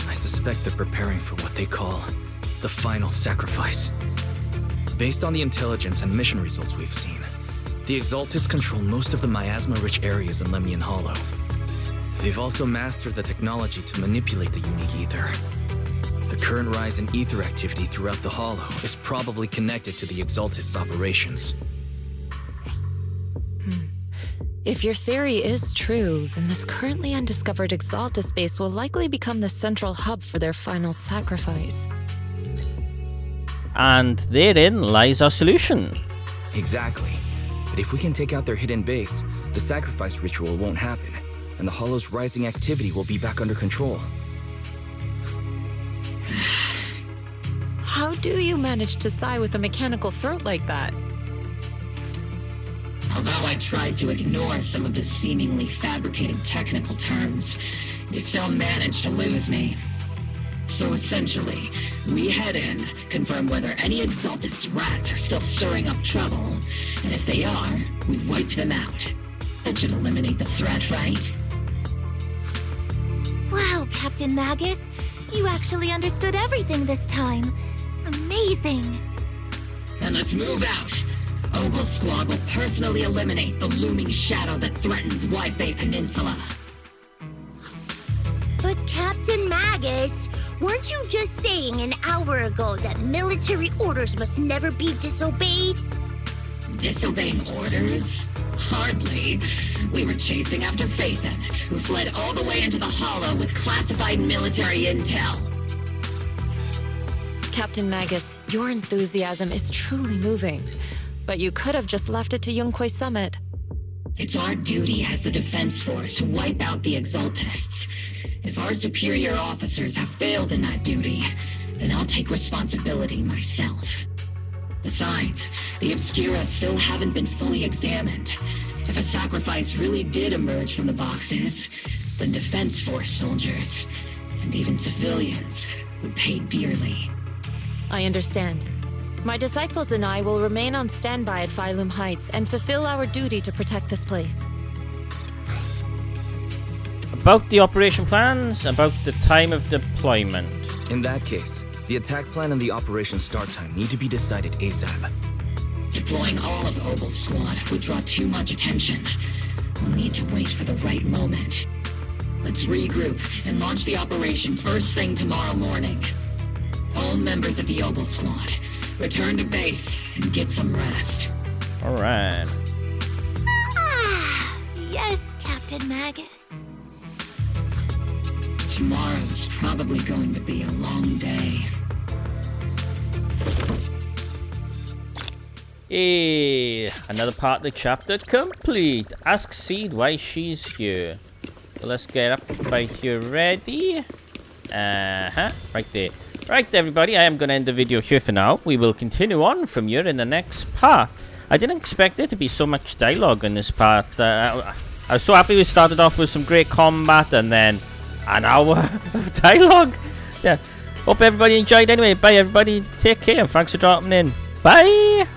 Speaker 4: I suspect they're preparing for what they call the final sacrifice. Based on the intelligence and mission results we've seen, the Exaltus control most of the miasma-rich areas in Lemnian Hollow. They've also mastered the technology to manipulate the unique ether. The current rise in ether activity throughout the Hollow is probably connected to the Exaltus operations.
Speaker 14: If your theory is true, then this currently undiscovered Exaltus base will likely become the central hub for their final sacrifice.
Speaker 1: And therein lies our solution.
Speaker 4: Exactly. But if we can take out their hidden base, the sacrifice ritual won't happen, and the Hollow's rising activity will be back under control.
Speaker 14: How do you manage to sigh with a mechanical throat like that?
Speaker 3: Although I tried to ignore some of the seemingly fabricated technical terms, you still managed to lose me. So essentially, we head in, confirm whether any Exaltus rats are still stirring up trouble, and if they are, we wipe them out. That should eliminate the threat, right?
Speaker 12: Wow, Captain Magus, you actually understood everything this time. Amazing.
Speaker 3: And let's move out. Obol Squad will personally eliminate the looming shadow that threatens Wi-Fi Peninsula.
Speaker 5: But Captain Magus, weren't you just saying an hour ago that military orders must never be disobeyed?
Speaker 3: Disobeying orders? Hardly. We were chasing after Phaethon, who fled all the way into the Hollow with classified military intel.
Speaker 14: Captain Magus, your enthusiasm is truly moving. But you could have just left it to Yunkui Summit.
Speaker 3: It's our duty as the Defense Force to wipe out the Exaltists. If our superior officers have failed in that duty, then I'll take responsibility myself. Besides, the Obscura still haven't been fully examined. If a sacrifice really did emerge from the boxes, then Defense Force soldiers, and even civilians, would pay dearly.
Speaker 14: I understand. My disciples and I will remain on standby at Phylum Heights and fulfill our duty to protect this place.
Speaker 1: About the operation plans, about the time of deployment.
Speaker 4: In that case, the attack plan and the operation start time need to be decided ASAP.
Speaker 3: Deploying all of Obol Squad would draw too much attention. We'll need to wait for the right moment. Let's regroup and launch the operation first thing tomorrow morning. All members of the Obol Squad, return to base and get some rest.
Speaker 1: Alright.
Speaker 5: Yes, Captain Magus.
Speaker 3: Tomorrow's probably going to be a long day.
Speaker 1: Hey, another part of the chapter complete. Ask Seed why she's here. So let's get up by here ready. Right there. Right, everybody, I am going to end the video here for now. We will continue on from here in the next part. I didn't expect there to be so much dialogue in this part. I was so happy we started off with some great combat and then an hour of dialogue. Yeah. Hope everybody enjoyed anyway. Bye, everybody. Take care. Thanks for dropping in. Bye.